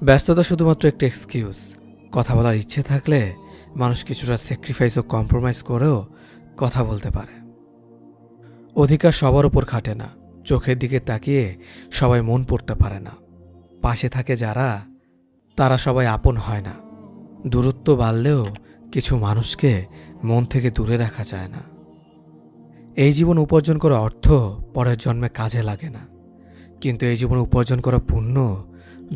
ব্যস্ততা শুধুমাত্র একটা এক্সকিউজ। কথা বলার ইচ্ছে থাকলে মানুষ কিছুটা স্যাক্রিফাইস ও কম্প্রোমাইজ করেও কথা বলতে পারে। অধিকার সবার উপর খাটে না। চোখের দিকে তাকিয়ে সবাই মন পড়তে পারে না। পাশে থাকে যারা, তারা সবাই আপন হয় না। দূরত্ব বাড়লেও কিছু মানুষকে মন থেকে দূরে রাখা যায় না। এই জীবন উপার্জন করা অর্থ পরের জন্মে কাজে লাগে না, কিন্তু এই জীবন উপার্জন করা পুণ্য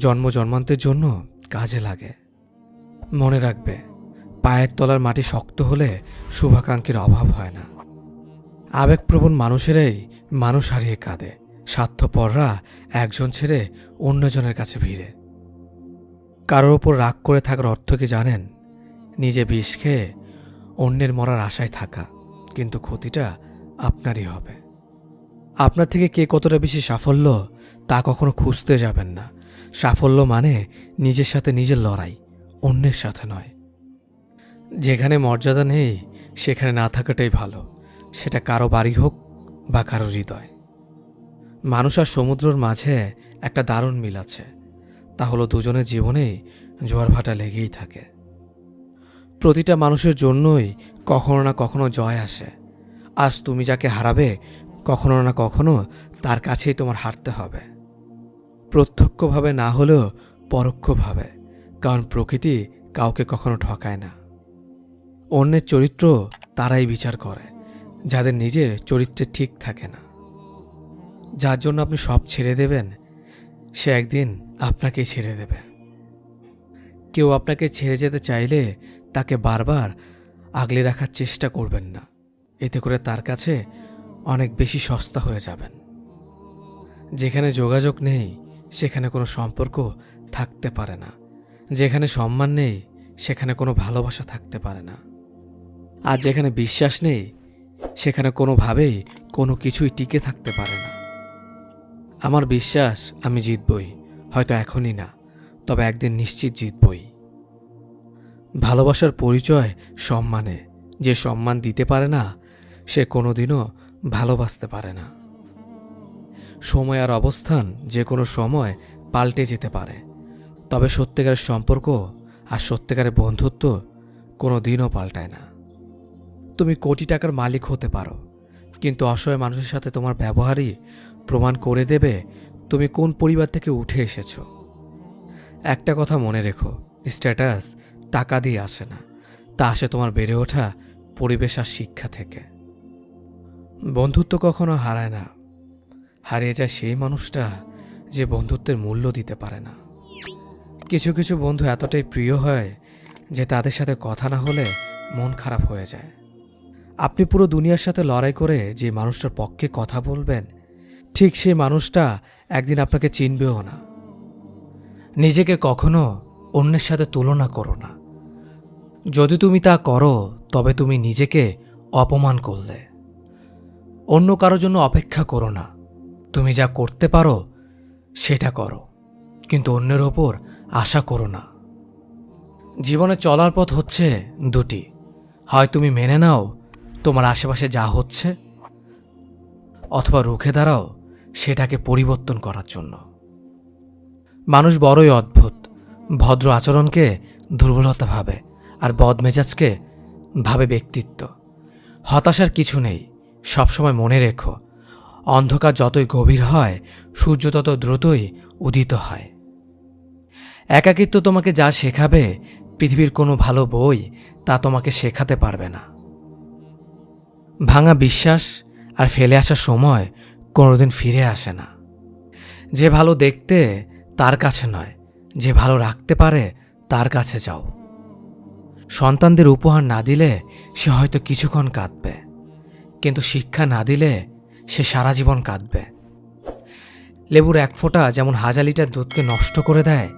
জন্ম জন্মান্তের জন্য কাজে লাগে। মনে রাখবে, পায়ের তলার মাটি শক্ত হলে শুভাকাঙ্ক্ষীর অভাব হয় না। আবেগপ্রবণ মানুষেরাই মানুষ হারিয়ে কাঁদে। স্বার্থপররা একজন ছেড়ে অন্যজনের কাছে ভিড়ে। কারোর ওপর রাগ করে থাকার অর্থ কি জানেন? নিজে বিষ খেয়ে অন্যের মরার আশায় থাকা, কিন্তু ক্ষতিটা আপনারই হবে। আপনার থেকে কে কতটা বেশি সাফল্য তা কখনো খুঁজতে যাবেন না। সাফল্য মানে নিজের সাথে নিজের লড়াই, অন্যের সাথে নয়। যেখানে মর্যাদা নেই সেখানে না থাকাটাই ভালো, সেটা কারো বাড়ি হোক বা কারো হৃদয়। মানুষ আর সমুদ্রের মাঝে একটা দারুণ মিল আছে, তা হলো দুজনের জীবনেই জোয়ার ভাটা লেগেই থাকে। প্রতিটা মানুষের জন্যই কখনো না কখনো জয় আসে। আজ তুমি যাকে হারাবে, কখনো না কখনো তার কাছেই তোমার হারতে হবে। প্রত্যক্ষভাবে না হলেও পরোক্ষভাবে, কারণ প্রকৃতি কাউকে কখনো ঠকায় না। অন্যের চরিত্র তারাই বিচার করে যাদের নিজের চরিত্রে ঠিক থাকে না। যার জন্য আপনি সব ছেড়ে দেবেন, সে একদিন আপনাকেই ছেড়ে দেবে। কেউ আপনাকে ছেড়ে যেতে চাইলে তাকে বারবার আগলে রাখার চেষ্টা করবেন না, এতে করে তার কাছে অনেক বেশি সস্তা হয়ে যাবেন। যেখানে যোগাযোগ নেই সেখানে কোনো সম্পর্ক থাকতে পারে না। যেখানে সম্মান নেই সেখানে কোনো ভালোবাসা থাকতে পারে না। আর যেখানে বিশ্বাস নেই সেখানে কোনোভাবেই কোনো কিছুই টিকে থাকতে পারে না। আমার বিশ্বাস আমি জিতবই, হয়তো এখনই না, তবে একদিন নিশ্চিত জিতবই। ভালোবাসার পরিচয় সম্মানে। যে সম্মান দিতে পারে না সে কোনোদিনও ভালোবাসতে পারে না। সময় আর অবস্থান যে কোনো সময় পাল্টে যেতে পারে, তবে সত্যিকারের সম্পর্ক আর সত্যিকারের বন্ধুত্ব কোনো দিনও পাল্টায় না। তুমি কোটি টাকার মালিক হতে পারো, কিন্তু অসহায় মানুষের সাথে তোমার ব্যবহারই প্রমাণ করে দেবে তুমি কোন পরিবার থেকে উঠে এসেছো। একটা কথা মনে রেখো, স্ট্যাটাস টাকা দিয়ে আসে না, তা আসে তোমার বেড়ে ওঠা পরিবেশ আর শিক্ষা থেকে। বন্ধুত্ব কখনো হারায় না, হারিয়ে যায় সেই মানুষটা যে বন্ধুত্বের মূল্য দিতে পারে না। কিছু কিছু বন্ধু এতটাই প্রিয় হয় যে তাদের সাথে কথা না হলে মন খারাপ হয়ে যায়। আপনি পুরো দুনিয়ার সাথে লড়াই করে যে মানুষটার পক্ষে কথা বলবেন, ঠিক সেই মানুষটা একদিন আপনাকে চিনবেও না। নিজেকে কখনো অন্যের সাথে তুলনা করো না। যদি তুমি তা করো তবে তুমি নিজেকে অপমান করলে। অন্য কারোর জন্য অপেক্ষা করো না। তুমি যা করতে পারো সেটা করো, কিন্তু অন্যের ওপর আশা করো না। জীবনে চলার পথ হচ্ছে দুটি, হয় তুমি মেনে নাও তোমার আশেপাশে যা হচ্ছে, অথবা রুখে দাঁড়াও সেটাকে পরিবর্তন করার জন্য। মানুষ বড়ই অদ্ভুত। ভদ্র আচরণকে দুর্বলতা ভাবে, আর বদমেজাজকে ভাবে ব্যক্তিত্ব। হতাশার কিছু নেই, সবসময় মনে রেখো, অন্ধকার যতই গভীর হয় সূর্য তত দ্রুতই উদিত হয়। একাকিত্ব তোমাকে যা শেখাবে পৃথিবীর কোনো ভালো বই তা তোমাকে শেখাতে পারবে না। ভাঙা বিশ্বাস আর ফেলে আসার সময় কোনোদিন ফিরে আসে না। যে ভালো দেখতে তার কাছে নয়, যে ভালো রাখতে পারে তার কাছে যাও। সন্তানদের উপহার না দিলে সে হয়তো কিছুক্ষণ কাঁদবে, কিন্তু শিক্ষা না দিলে সে সারা জীবন কাঁদবে। লেবুর এক ফোঁটা যেমন 1000 লিটার দুধকে নষ্ট করে দেয়,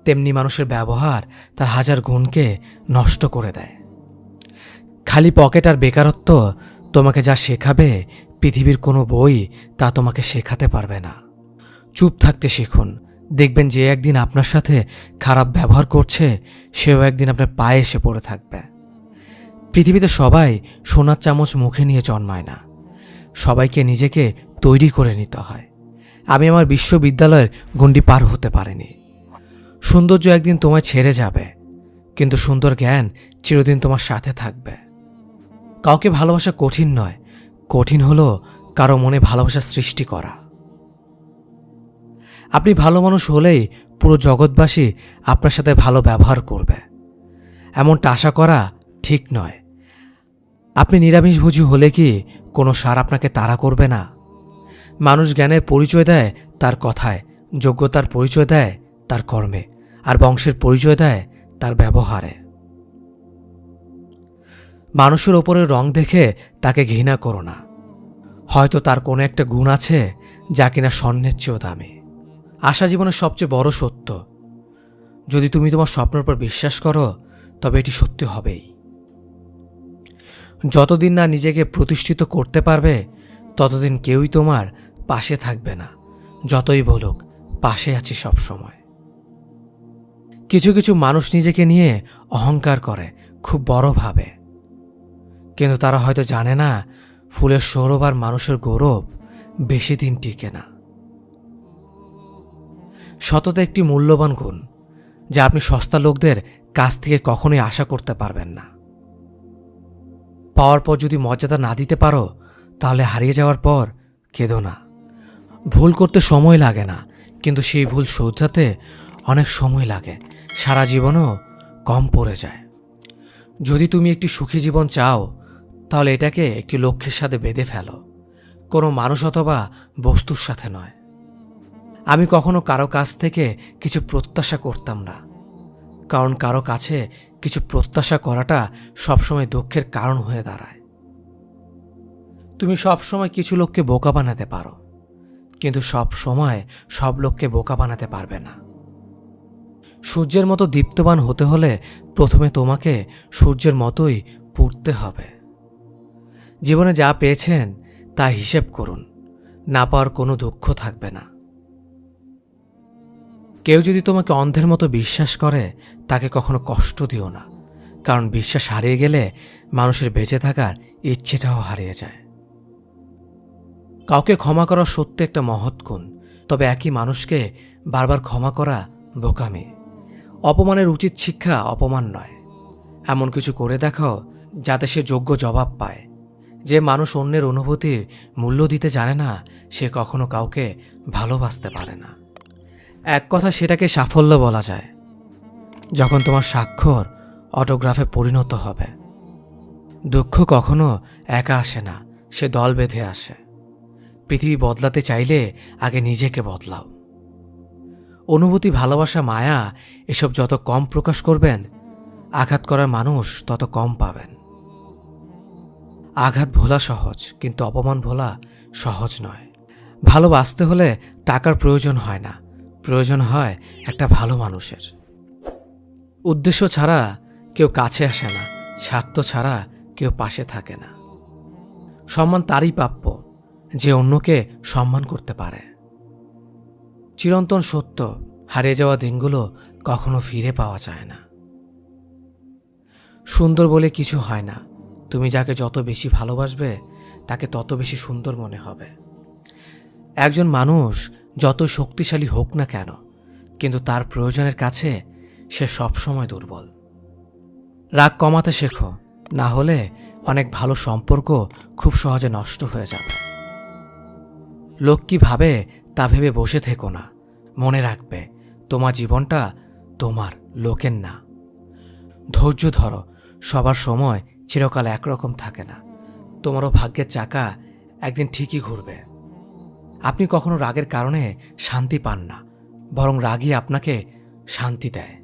তেমনি মানুষের ব্যবহার তার 1000 গুণকে নষ্ট করে দেয়। খালি পকেট আর বেকারত্ব তোমাকে যা শেখাবে পৃথিবীর কোনো বই তা তোমাকে শেখাতে পারবে না। চুপ থাকতে শিখুন, দেখবেন যে একদিন আপনার সাথে খারাপ ব্যবহার করছে সেও একদিন আপনার পায়ে এসে পড়ে থাকবে। পৃথিবীতে সবাই সোনার চামচ মুখে নিয়ে জন্মায় না, সবাইকে নিজেকে তৈরি করে নিতে হয়। আমি আমার বিশ্ববিদ্যালয়ের গণ্ডি পার হতে পারিনি। সৌন্দর্য একদিন তোমায় ছেড়ে যাবে, কিন্তু সুন্দর জ্ঞান চিরদিন তোমার সাথে থাকবে। কাউকে ভালোবাসা কঠিন নয়, কঠিন হলো কারো মনে ভালোবাসা সৃষ্টি করা। আপনি ভালো মানুষ হলেই পুরো জগৎবাসী আপনার সাথে ভালো ব্যবহার করবে, এমনটা আশা করা ঠিক নয়। আপনি নিরামিষভোজী হলে কি কোনো সার আপনাকে তাড়া করবে না? মানুষ জ্ঞানের পরিচয় দেয় তার কথায়, যোগ্যতার পরিচয় দেয় তার কর্মে, আর বংশের পরিচয় দেয় তার ব্যবহারে। মানুষের ওপরের রং দেখে তাকে ঘৃণা করো না। হয়তো তার কোনো একটা গুণ আছে যা কিনা স্বর্ণের চেয়েও দামি। আশা জীবনের সবচেয়ে বড় সত্য। যদি তুমি তোমার স্বপ্নের উপর বিশ্বাস করো, তবে এটি সত্যি হবেই। যতদিন না নিজেকে প্রতিষ্ঠিত করতে পারবে, ততদিন কেউই তোমার পাশে থাকবে না। যতই বলুক, পাশে আছি সব সময়। কিছু কিছু মানুষ নিজেকে নিয়ে অহংকার করে, খুব বড় ভাবে, কিন্তু তারা হয়তো জানে না ফুলের সৌরভ আর মানুষের গৌরব বেশি দিন টিকে না। সততা একটি মূল্যবান গুণ, যা আপনি সস্তা লোকদের কাছ থেকে কখনোই আশা করতে পারবেন না। পাওয়ার পর যদি মর্যাদা না দিতে পারো, তাহলে হারিয়ে যাওয়ার পর কেঁদো না। ভুল করতে সময় লাগে না, কিন্তু সেই ভুল শোধরাতে অনেক সময় লাগে, সারা জীবনও কম পড়ে যায়। যদি তুমি একটি সুখী জীবন চাও, তাহলে এটাকে একটি লক্ষ্যের সাথে বেঁধে ফেলো, কোনো মানুষ অথবা বস্তুর সাথে নয়। আমি কখনো কারো কাছ থেকে কিছু প্রত্যাশা করতাম না, কারণ কারো কাছে কিছু প্রত্যাশা করাটা সবসময় দুঃখের কারণ হয়ে দাঁড়ায়। তুমি সবসময় কিছু লোককে বোকা বানাতে পারো, কিন্তু সব সময় সব লোককে বোকা বানাতে পারবে না। সূর্যের মতো দীপ্তবান হতে হলে প্রথমে তোমাকে সূর্যের মতোই পুড়তে হবে। জীবনে যা পেয়েছেন তার হিসেব করুন, না পাওয়ার কোনো দুঃখ থাকবে না। কেউ যদি তোমাকে অন্ধের মতো বিশ্বাস করে, তাকে কখনো কষ্ট দিও না, কারণ বিশ্বাস হারিয়ে গেলে মানুষের বেঁচে থাকার ইচ্ছেটাও হারিয়ে যায়। কাউকে ক্ষমা করা সত্যি একটা মহৎ গুণ, তবে একই মানুষকে বারবার ক্ষমা করা বোকামি। অপমানের উচিত শিক্ষা অপমান নয়, এমন কিছু করে দেখাও যাতে সে যোগ্য জবাব পায়। যে মানুষ অন্যের অনুভূতির মূল্য দিতে জানে না, সে কখনো কাউকে ভালোবাসতে পারে না। এক কথা সেটাকে সাফল্য বলা যায়, যখন তোমার স্বাক্ষর অটোগ্রাফে পরিণত হবে। দুঃখ কখনো একা আসে না, সে দল বেঁধে আসে। পৃথিবী বদলাতে চাইলে আগে নিজেকে বদলাও। অনুভূতি, ভালোবাসা, মায়া এসব যত কম প্রকাশ করবেন, আঘাত করার মানুষ তত কম পাবেন। আঘাত ভোলা সহজ, কিন্তু অপমান ভোলা সহজ নয়। ভালোবাসতে হলে টাকার প্রয়োজন হয় না, প্রয়োজন হয় একটা ভালো মানুষের। উদ্দেশ্য ছাড়া কেউ কাছে আসে না, স্বার্থ ছাড়া কেউ পাশে থাকে না। সম্মান তারই প্রাপ্য যে অন্যকে সম্মান করতে পারে। চিরন্তন সত্য, হারিয়ে যাওয়া দিনগুলো কখনো ফিরে পাওয়া যায় না। সুন্দর বলে কিছু হয় না, তুমি যাকে যত বেশি ভালোবাসবে তাকে তত বেশি সুন্দর মনে হবে। একজন মানুষ যত শক্তিশালী হোক না কেন, কিন্তু তার প্রয়োজনের কাছে সে সবসময় দুর্বল। রাগ কমাতে শেখো, না হলে অনেক ভালো সম্পর্ক খুব সহজে নষ্ট হয়ে যাবে। লোক কি ভাবে তা ভেবে বসে থেকো না। মনে রাখবে, তোমার জীবনটা তোমার, লোকের না। ধৈর্য ধরো, সবার সময় চিরকাল একরকম থাকে না। তোমারও ভাগ্যের চাকা একদিন ঠিকই ঘুরবে। আপনি কখনো রাগের কারণে শান্তি পান না, বরং রাগই আপনাকে শান্তি দেয়।